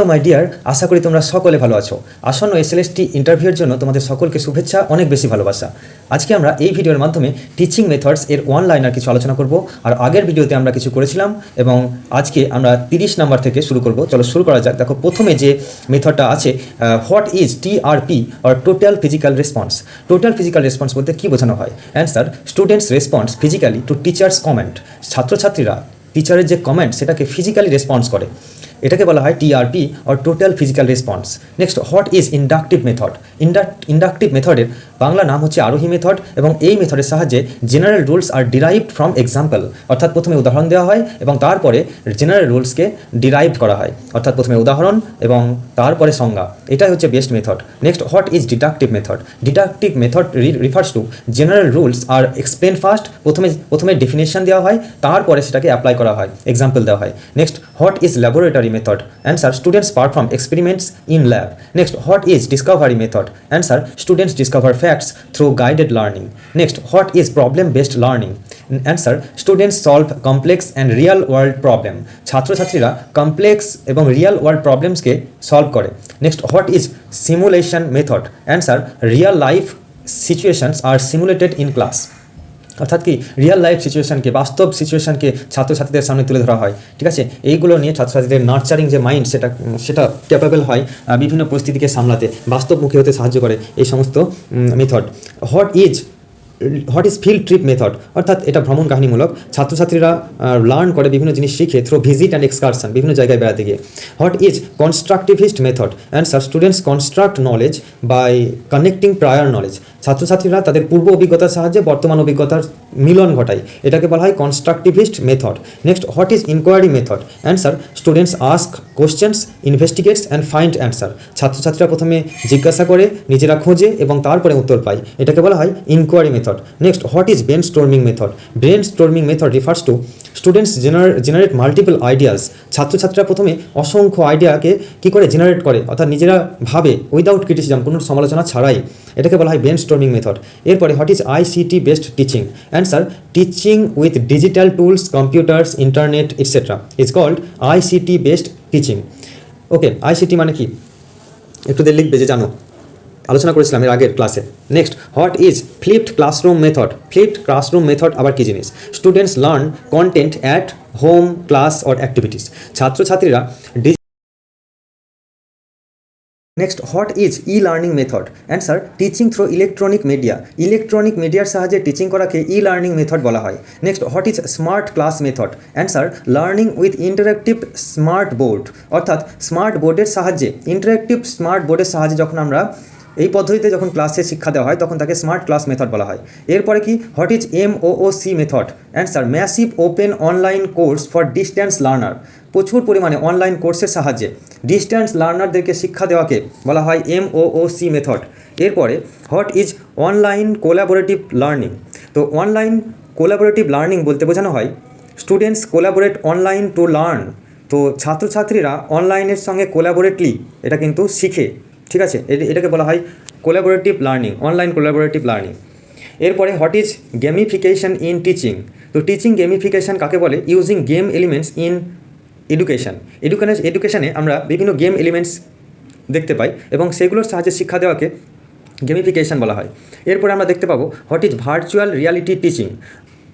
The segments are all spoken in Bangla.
হ্যালো মাই ডিয়ার, আশা করি তোমরা সকলে ভালো আছো। আসন্ন এসএলএসটি ইন্টারভিউর জন্য তোমাদের সকলকে শুভেচ্ছা, অনেক বেশি ভালোবাসা। আজকে আমরা এই ভিডিওর মাধ্যমে টিচিং মেথডস এর ওয়ান লাইনার কিছু আলোচনা করব। আর আগের ভিডিওতে আমরা কিছু করেছিলাম এবং আজকে আমরা 30 নাম্বার থেকে শুরু করব। চলো শুরু করা যাক। দেখো, প্রথমে যে মেথডটা আছে, what is TRP or total physical response. Total physical response বলতে কী বোঝানো হয়? Answer, students response physically to teachers comment. ছাত্রছাত্রীরা টিচারের যে কমেন্ট সেটাকে ফিজিক্যালি রেসপন্স করে, এটাকে বলা হয় TRP or total physical response. Next, what is inductive method. Inductive মেথডের বাংলা নাম হচ্ছে আরোহী মেথড এবং এই মেথডের সাহায্যে general rules are derived from example, অর্থাৎ প্রথমে উদাহরণ দেওয়া হয় এবং তারপরে জেনারেল রুলসকে ডিরাইভ করা হয়, অর্থাৎ প্রথমে উদাহরণ এবং তারপরে সংজ্ঞা। এটাই হচ্ছে best method. Next, what is deductive method. Deductive method refers to general rules are explain first. প্রথমে ডেফিনেশন দেওয়া হয়, তারপরে সেটাকে অ্যাপ্লাই করা হয়, এক্সাম্পল দেওয়া হয়। Next, what is laboratory method. Answer, students perform experiments in lab. Next, what is discovery method? Answer, students discover facts through guided learning. Next, what is problem based learning? Answer, students solve complex and real world problem. ছাত্রছাত্রীরা কমপ্লেক্স এবং রিয়েল ওয়ার্ল্ড প্রবলেমসকে সলভ করে। Next, what is simulation method? Answer, real life situations are simulated in class. অর্থাৎ কি, রিয়েল লাইফ সিচুয়েশনকে, বাস্তব সিচুয়েশনকে ছাত্রছাত্রীদের সামনে তুলে ধরা হয়। ঠিক আছে, এইগুলো নিয়ে ছাত্রছাত্রীদের নার্চারিং যে মাইন্ড সেটা ক্যাপেবল হয় বিভিন্ন পরিস্থিতিকে সামলাতে, বাস্তবমুখী হতে সাহায্য করে এই সমস্ত method. What is field trip method, অর্থাৎ এটা ভ্রমণ কাহিনীমূলক। ছাত্রছাত্রীরা লার্ন করে, বিভিন্ন জিনিস শিখে থ্রু ভিজিট অ্যান্ড এক্সকারশন, বিভিন্ন জায়গায় বেড়াতে গিয়ে। What is constructivist method? Answer, students construct knowledge by connecting prior knowledge. ছাত্রছাত্রীরা তাদের পূর্ব অভিজ্ঞতার সাহায্যে বর্তমান অভিজ্ঞতার মিলন ঘটায়, এটাকে বলা হয় constructivist method. Next, what is inquiry method? Answer, students ask questions, investigates and find answer. ছাত্রছাত্রীরা প্রথমে জিজ্ঞাসা করে, নিজেরা খোঁজে এবং তারপরে উত্তর পায়, এটাকে বলা হয় inquiry method. Next, what is brainstorming method? Brainstorming method refers to students generate multiple ideas. ছাত্রছাত্রীরা প্রথমে অসংখ্য আইডিয়াকে কী করে জেনারেট করে, অর্থাৎ নিজেরা ভাবে উইদাউট ক্রিটিসিজম, কোনো সমালোচনা ছাড়াই, এটাকে বলা হয় ব্রেন স্টর্মিং মেথড। এরপরে, what is ICT based teaching? Answer, teaching with digital tools, computers, internet etcetera is called ICT based teaching. Okay, ICT মানে কি একটু লিখবে যে জানো, আলোচনা করেছিলাম এর আগের ক্লাসে। Next, what is flipped classroom method? Flipped classroom method আবার কী জিনিস? Students learn content at home, class or activities. ছাত্রছাত্রীরা next, what is e learning method? Answer, teaching through electronic media. Electronic মিডিয়ার সাহায্যে টিচিং করাকে ই লার্নিং মেথড বলা হয়। Next, what is smart class method? Answer, learning with interactive smart board. অর্থাৎ স্মার্ট বোর্ডের সাহায্যে, ইন্টারেক্টিভ স্মার্ট বোর্ডের সাহায্যে যখন আমরা এই পদ্ধতিতে যখন ক্লাসে শিক্ষা দেওয়া হয় তখন তাকে স্মার্ট ক্লাস মেথড বলা হয়। এরপরে কি, what is MOOC method? Answer, massive open online course for distance learner. প্রচুর পরিমাণে অনলাইন কোর্সের সাহায্যে ডিস্ট্যান্স লার্নারদেরকে শিক্ষা দেওয়াকে বলা হয় MOOC মেথড। এরপরে, what is online collaborative learning? তো অনলাইন কোলাবোরেটিভ লার্নিং বলতে বোঝানো হয় students collaborate online to learn. তো ছাত্রছাত্রীরা অনলাইনের সঙ্গে কোলাবোরেটলি এটা কিন্তু শিখে। ঠিক আছে, এটাকে বলা হয় collaborative learning, online collaborative learning. এরপরে, what is gamification in teaching? তো টিচিং গেমিফিকেশন কাকে বলে? ইউজিং গেম এলিমেন্টস ইন এডুকেশনে আমরা বিভিন্ন গেম এলিমেন্টস দেখতে পাই এবং সেগুলোর সাহায্যে শিক্ষা দেওয়াকে গেমিফিকেশন বলা হয়। এরপরে আমরা দেখতে পাবো, what is virtual reality teaching?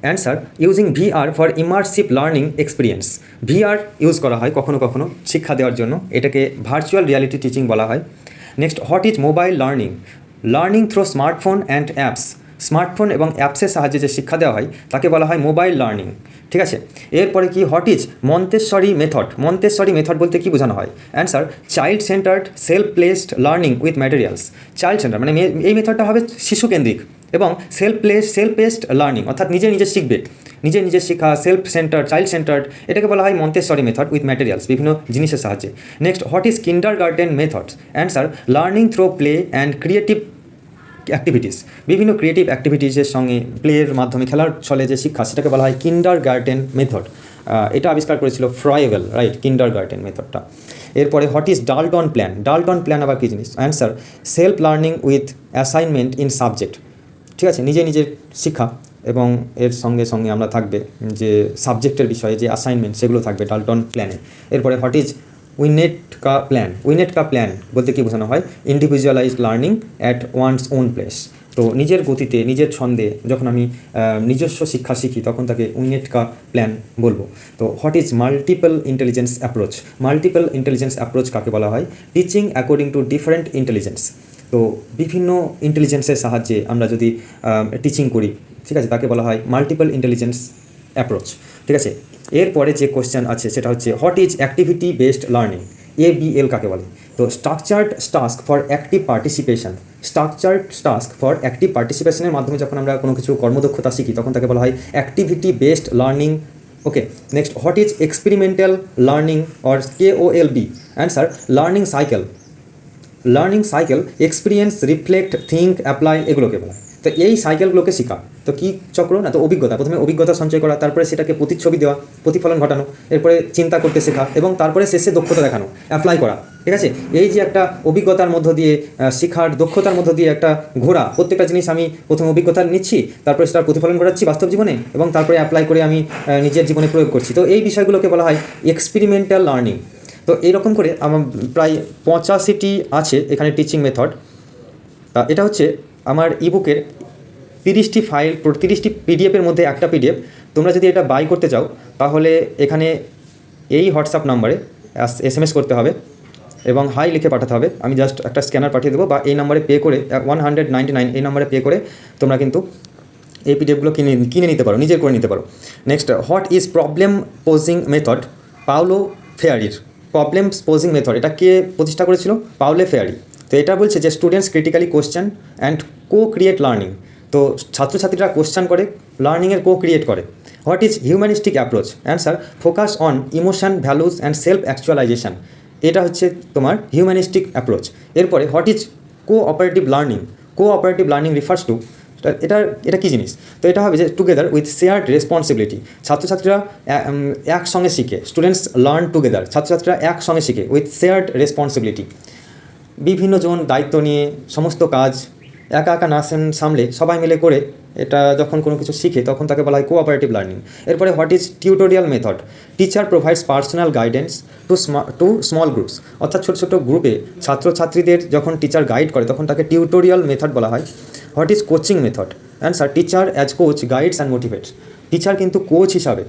Answer, using VR for immersive learning experience. VR use করা হয় কখনো কখনো শিক্ষা দেওয়ার জন্য, এটাকে ভার্চুয়াল রিয়ালিটি টিচিং বলা হয়। Next, what is mobile learning? Learning through smartphone and apps. Smartphone এবং অ্যাপসের সাহায্যে যে শিক্ষা দেওয়া হয় তাকে বলা হয় মোবাইল লার্নিং। ঠিক আছে, এরপরে কি, what is Montessori method? Montessori method বলতে কী বোঝানো হয়? Answer, child centred self placed learning with materials. Child centre মানে এই মেথডটা হবে শিশুকেন্দ্রিক এবং সেলফ পেসড লার্নিং, অর্থাৎ নিজে শিখবে, নিজে শিক্ষা, সেলফ সেন্টার, চাইল্ড সেন্টার্ড, এটাকে বলা হয় মন্তেশ্বরী মেথড উইথ ম্যাটেরিয়ালস, বিভিন্ন জিনিসের সাহায্যে। Next, what is kindergarten methods? Answer, learning through play and creative activities. বিভিন্ন ক্রিয়েটিভ অ্যাক্টিভিটিসের সঙ্গে প্লের মাধ্যমে, খেলার ছলে যে শিক্ষা, সেটাকে বলা হয় কিন্ডারগার্টেন মেথড। এটা আবিষ্কার করেছিল ফ্রয়েগেল, রাইট, কিন্ডারগার্টেন মেথডটা। এরপরে, what is Dalton plan? Dalton plan আবার কী জিনিস? Answer, self learning with assignment in subject. ঠিক আছে, নিজের শিক্ষা এবং এর সঙ্গে সঙ্গে আমরা থাকবে যে সাবজেক্টের বিষয়ে যে অ্যাসাইনমেন্ট, সেগুলো থাকবে ডাল্টন প্ল্যানে। এরপরে, হোয়াট ইজ উইনেট কা প্ল্যান বলতে কী বোঝানো হয়? Individualized learning at one's own place. তো নিজের গতিতে নিজের ছন্দে যখন আমি নিজস্ব শিক্ষা শিখি তখন তাকে উইনেট কা প্ল্যান বলবো। তো what is multiple intelligence approach? Multiple intelligence approach কাকে বলা হয়? Teaching according to different intelligence. তো বিভিন্ন ইন্টেলিজেন্সের সাহায্যে আমরা যদি টিচিং করি, ঠিক আছে, তাকে বলা হয় মাল্টিপল ইন্টেলিজেন্স অ্যাপ্রোচ। ঠিক আছে, এরপরে যে কোশ্চেন আছে সেটা হচ্ছে what is activity based learning? ABL কাকে বলে? তো structured task for active participation. Structured task for active পার্টিসিপেশনের মাধ্যমে যখন আমরা কোনো কিছু কর্মদক্ষতা শিখি তখন তাকে বলা হয় activity based learning. Okay, next what is experimental learning or KOLB? Answer learning cycle. Learning cycle experience, reflect, think, apply, এগুলোকে বলা। তো এই সাইকেলগুলোকে শেখা। তো কী চক্র না? তো অভিজ্ঞতা, প্রথমে অভিজ্ঞতা সঞ্চয় করা, তারপরে সেটাকে প্রতিচ্ছবি দেওয়া, প্রতিফলন ঘটানো, এরপরে চিন্তা করতে শেখা এবং তারপরে শেষে দক্ষতা দেখানো, অ্যাপ্লাই করা। ঠিক আছে, এই যে একটা অভিজ্ঞতার মধ্য দিয়ে শেখার দক্ষতার মধ্য দিয়ে একটা ঘোরা, প্রত্যেকটা জিনিস আমি প্রথমে অভিজ্ঞতা নিচ্ছি, তারপরে সেটার প্রতিফলন ঘটাচ্ছি বাস্তব জীবনে এবং তারপরে অ্যাপ্লাই করে আমি নিজের জীবনে প্রয়োগ করছি। তো এই বিষয়গুলোকে বলা হয় এক্সপেরিমেন্টাল লার্নিং। তো এইরকম করে আমার প্রায় 85টি আছে এখানে টিচিং মেথড। এটা হচ্ছে আমার ইবুকের 30টি ফাইল, 30টি PDF-এর মধ্যে একটা PDF। তোমরা যদি এটা বাই করতে চাও তাহলে এখানে এই হোয়াটসঅ্যাপ নাম্বারে SMS করতে হবে এবং হাই লিখে পাঠাতে হবে। আমি জাস্ট একটা স্ক্যানার পাঠিয়ে দেবো, বা এই নাম্বারে পে করে 199 এই নাম্বারে পে করে তোমরা কিন্তু এই PDF-গুলো কিনে নিতে পারো, নিজের করে নিতে পারো। Next, what is problem posing method? Paulo ফেয়ারির। প্রবলেম পোজিং মেথড এটা কে প্রতিষ্ঠা করেছিল? Paulo Freire. তো এটা বলছে যে students critically question and create learning. তো ছাত্রছাত্রীরা কোশ্চেন করে, লার্নিংয়ের ক্রিয়েট করে। What is humanistic approach? Answer focus on emotion, values and self actualisation. এটা হচ্ছে তোমার হিউম্যানিস্টিক অ্যাপ্রোচ। এরপরে what is cooperative learning? Cooperative learning refers to, এটা কী জিনিস? তো এটা হবে যে টুগেদার উইথ শেয়ার্ড রেসপন্সিবিলিটি। ছাত্রছাত্রীরা একসঙ্গে শিখে, স্টুডেন্টস লার্ন টুগেদার, ছাত্রছাত্রীরা একসঙ্গে শিখে উইথ শেয়ার্ড রেসপন্সিবিলিটি। বিভিন্ন জন দায়িত্ব নিয়ে সমস্ত কাজ একা একা না সামলে সবাই মিলে করে এটা যখন কোনো কিছু শিখে তখন তাকে বলা হয় কোঅপারেটিভ লার্নিং। এরপরে what is tutorial method? Teacher provides personal guidance two small groups. অর্থাৎ ছোটো ছোটো গ্রুপে ছাত্রছাত্রীদের যখন টিচার গাইড করে তখন তাকে টিউটোরিয়াল মেথড বলা হয়। What is coaching method? Answer teacher as coach guides and motivates. Teacher কিন্তু কোচ হিসাবে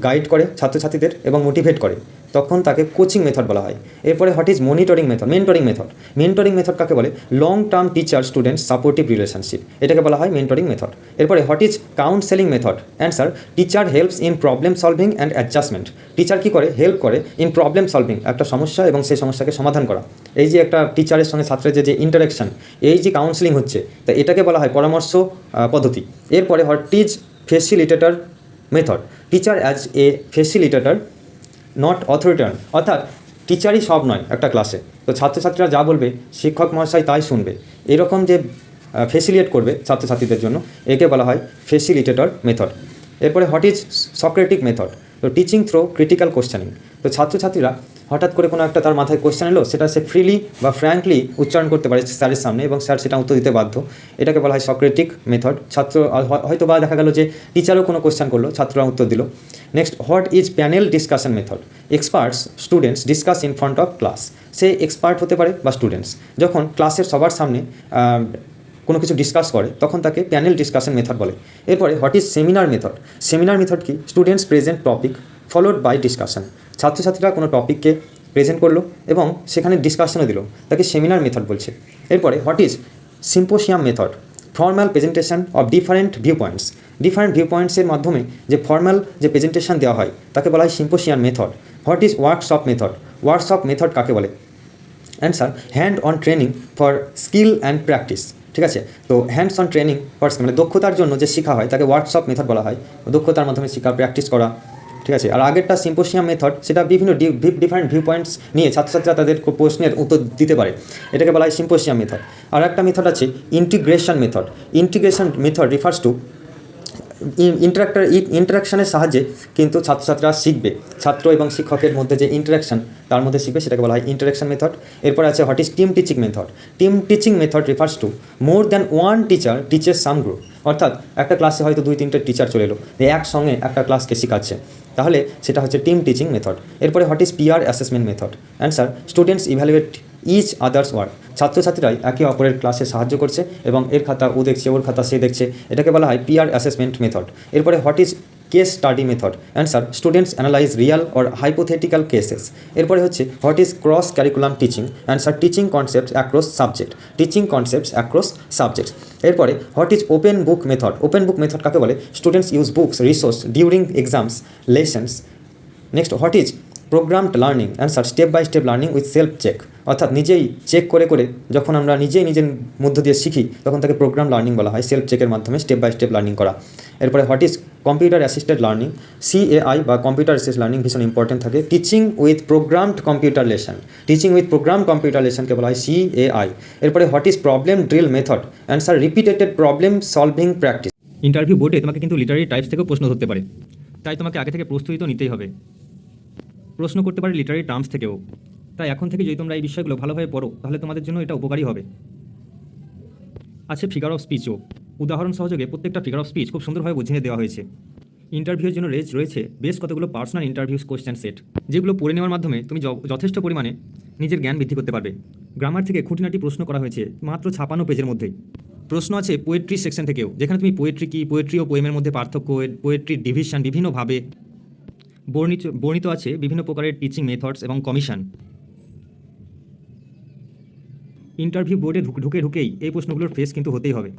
গাইড করে ছাত্রছাত্রীদের এবং মোটিভেট করে, তখন তাকে কোচিং মেথড বলা হয়। এরপরে what is mentoring method? Mentoring method কাকে বলে? Long term teacher student supportive relationship, এটাকে বলা হয় মেন্টরিং মেথড। এরপরে what is counselling method? Answer teacher helps in problem solving and adjustment. Teacher কী করে? হেল্প করে ইন প্রবলেম সলভিং, একটা সমস্যা এবং সেই সমস্যাকে সমাধান করা। এই যে একটা টিচারের সঙ্গে ছাত্রের যে ইন্টারাকশান, এই যে কাউন্সেলিং হচ্ছে, তা এটাকে বলা হয় পরামর্শ পদ্ধতি। এরপরে what is facilitator method? Teacher as a facilitator not authoritarian. অর্থাৎ টিচারই সব নয় একটা ক্লাসে, তো ছাত্রছাত্রীরা যা বলবে শিক্ষক মহাশয় তাই শুনবে, এরকম যে ফেসিলিটেট করবে ছাত্রছাত্রীদের জন্য, একে বলা হয় ফেসিলিটেটর মেথড। এরপরে হোয়াট ইজ সক্রেটিক মেথড? তো টিচিং থ্রো ক্রিটিক্যাল কোশ্চেনিং। তো ছাত্রছাত্রীরা হঠাৎ করে কোনো একটা তার মাথায় কোশ্চেন এলো, সেটা সে ফ্রিলি বা ফ্র্যাঙ্কলি উচ্চারণ করতে পারে স্যারের সামনে এবং স্যার সেটা উত্তর দিতে বাধ্য, এটাকে বলা হয় সক্রেটিক মেথড। ছাত্র হয়তো বা দেখা গেল যে টিচারও কোনো কোশ্চেন করলো, ছাত্ররা উত্তর দিল। Next, what is panel discussion method? Experts students discuss in front of class. Say expert হতে পারে বা স্টুডেন্টস যখন ক্লাসের সবার সামনে কোনো কিছু ডিসকাস করে তখন তাকে প্যানেল ডিসকাশন মেথড বলে। এরপরে what is seminar method? Seminar method কি? Students present topic followed by discussion. ছাত্রছাত্রীরা কোনো টপিককে প্রেজেন্ট করলো এবং সেখানে ডিসকাশনও দিল, তাকে সেমিনার মেথড বলছে। এরপরে what is symposium method? Formal presentation of different viewpoints. Different view পয়েন্টসের মাধ্যমে যে ফর্মাল যে প্রেজেন্টেশন দেওয়া হয় তাকে বলা হয় symposium method. What is workshop method? Workshop method কাকে বলে? Answer hand on training for skill and practice. ঠিক আছে, তো হ্যান্ডস অন ট্রেনিং ফর মানে দক্ষতার জন্য যে শেখা হয় তাকে ওয়ার্কশপ মেথড বলা হয়, দক্ষতার মাধ্যমে শেখা, প্র্যাকটিস করা। ঠিক আছে, আর আগেরটা সিম্পোসিয়াম মেথড, সেটা বিভিন্ন ডিফারেন্ট ভিউ পয়েন্টস নিয়ে ছাত্রছাত্রীরা তাদের প্রশ্নের উত্তর দিতে পারে, এটাকে বলা হয় সিম্পোসিয়াম মেথড। আর একটা মেথড আছে integration method. Integration method refers to ইন্টারাকশানের সাহায্যে কিন্তু ছাত্রছাত্রীরা শিখবে, ছাত্র এবং শিক্ষকের মধ্যে যে ইন্টারাকশান তার মধ্যে শিখবে, সেটাকে বলা হয় ইন্টারাকশান মেথড। এরপর আছে what is team teaching method? Team teaching method refers to more than one teacher teaches some group. অর্থাৎ একটা ক্লাসে হয়তো 2-3টে টিচার চলে এলো, একসঙ্গে একটা ক্লাসকে শেখাচ্ছে, তাহলে সেটা হচ্ছে টিম টিচিং মেথড। এরপরে what is peer assessment method? Answer, students evaluate each others work. ছাত্রছাত্রীরাই একে অপরের ক্লাসে সাহায্য করছে এবং এর খাতা ও দেখছে, ওর খাতা সে দেখছে, এটাকে বলা হয় পিয়ার অ্যাসেসমেন্ট মেথড। এরপরে what is case study method? Answer, students analyse real or hypothetical cases. এরপরে হচ্ছে what is cross curriculum teaching? Answer, teaching concepts across subject. Teaching concepts across subjects. এরপরে what is open book method? Open book method কাকে বলে? Students use books resource during exams lessons. Next, what is programmed learning? Answer, step by step learning with self check. অর্থাৎ নিজেই চেক করে করে যখন আমরা নিজেই নিজের মধ্য দিয়ে শিখি তখন তাকে প্রোগ্রাম লার্নিং বলা হয়, সেলফ চেকের মাধ্যমে স্টেপ বাই স্টেপ লার্নিং করা। এরপরে what is computer assisted learning? CAI বা কম্পিউটার অ্যাসিস্ট লার্নিং ভীষণ ইম্পর্টেন্ট থাকে। Teaching with programmed computer lesson. Teaching with program computer লেসনকে বলা হয় CAI। এরপরে what is problem drill method? Answer, repeated problem solving practice. Interview বোর্ডে তোমাকে কিন্তু লিটারারি টাইপস থেকেও প্রশ্ন ধরতে পারে, তাই তোমাকে আগে থেকে প্রস্তুতি তো নিতেই হবে। প্রশ্ন করতে পারে লিটারারি টার্মস থেকেও, তাই এখন থেকে যদি তোমরা এই বিষয়গুলো ভালোভাবে পড়ো তাহলে তোমাদের জন্য এটা উপকারী হবে। আছে ফিগার অফ স্পিচও। উদাহরণ সহযোগে প্রত্যেকটা ফিগার অফ স্পিচ খুব সুন্দরভাবে বুঝিয়ে দেওয়া হয়েছে। ইন্টারভিউর জন্য রয়েছে বেশ কতগুলো পার্সোনাল ইন্টারভিউস কোশ্চেন সেট, যেগুলো পড়ে নেওয়ার মাধ্যমে তুমি যথেষ্ট পরিমাণে নিজের জ্ঞান বৃদ্ধি করতে পারবে। গ্রামার থেকে খুঁটিনাটি প্রশ্ন করা হয়েছে মাত্র 56 পেজের মধ্যেই। প্রশ্ন আছে পোয়েট্রি সেকশন থেকেও, যেখানে তুমি পোয়েট্রি কি, পোয়েট্রি ও পোয়েমের মধ্যে পার্থক্য, পোয়েট্রির ডিভিশন বিভিন্নভাবে বর্ণিত আছে, বিভিন্ন প্রকারের টিচিং মেথডস এবং কমিশন। ইন্টারভিউ বোর্ডে ঢুকেই এই প্রশ্নগুলোর ফেস কিন্তু হতেই হবে।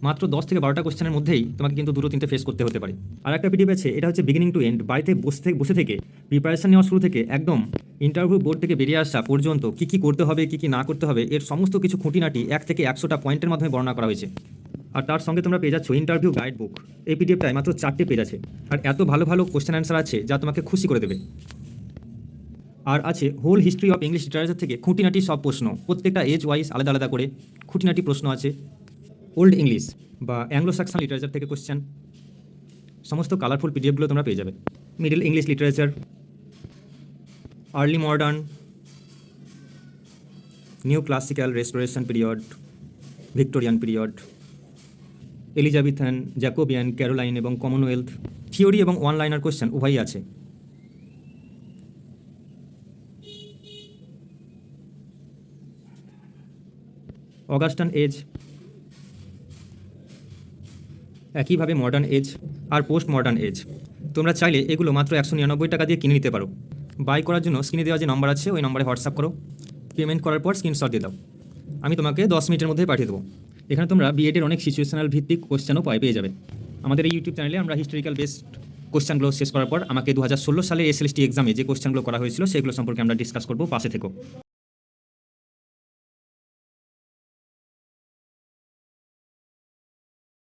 মাত্র 10 থেকে 12টা কোশ্চেনের মধ্যেই তোমাকে কিন্তু 2-3টে ফেস করতে হতে পারে। আর একটা পিডিএফ আছে, এটা হচ্ছে বিগিনিং টু এন্ড, বাড়িতে বসে থেকে প্রিপারেশন নেওয়া শুরু থেকে একদম ইন্টারভিউ বোর্ড থেকে বেরিয়ে আসা পর্যন্ত কী কী করতে হবে, কী কী না করতে হবে, এর সমস্ত কিছু খুঁটিনাটি 1 থেকে 100টা পয়েন্টের মাধ্যমে বর্ণনা করা হয়েছে। আর তার সঙ্গে তোমরা পেয়ে যাচ্ছ ইন্টারভিউ গাইড বুক। এই পিডিএফটায় মাত্র 4টে পেজ আছে, আর এত ভালো ভালো কোশ্চেন অ্যান্সার আছে যা তোমাকে খুশি করে দেবে। আর আছে whole history of English literature থেকে খুঁটিনাটি সব প্রশ্ন, প্রত্যেকটা এজ ওয়াইজ আলাদা আলাদা করে খুঁটিনাটি প্রশ্ন আছে। ওল্ড ইংলিশ বা অ্যাংলো সাকসন লিটারেচার থেকে কোশ্চেন, সমস্ত কালারফুল পিডিএফগুলো তোমরা পেয়ে যাবে। Middle English literature, early modern, new classical, restoration period, Victorian period, Elizabethan, Jacobian, Caroline এবং কমনওয়েলথ। থিওরি এবং ওয়ান লাইনার কোশ্চেন উভয়ই আছে। অগাস্টান এজ, একইভাবে মডার্ন এজ আর পোস্ট মডার্ন এজ। তোমরা চাইলে এগুলো মাত্র 199 টাকা দিয়ে কিনে নিতে পারো। বাই করার জন্য স্ক্রিনে দেওয়া যে নম্বর আছে ওই নম্বরে হোয়াটসঅ্যাপ করো, পেমেন্ট করার পর স্ক্রিনশট দিয়ে দাও, আমি তোমাকে 10 মিনিটের মধ্যে পাঠিয়ে দেবো। এখানে তোমরা বিএডের অনেক সিচুয়েশনাল ভিত্তিক কোশ্চেনও পেয়ে যাবে। আমাদের এই ইউটিউব চ্যানেলে আমরা হিস্টোরিক্যাল বেসড কোশ্চেনগুলো শেষ করার পর আমাকে 2016 সালে SLST এক্সামে যে কোশ্চেনগুলো করা হয়েছিল সেগুলো সম্পর্কে আমরা ডিসকাস করবো, পাশে থেকো।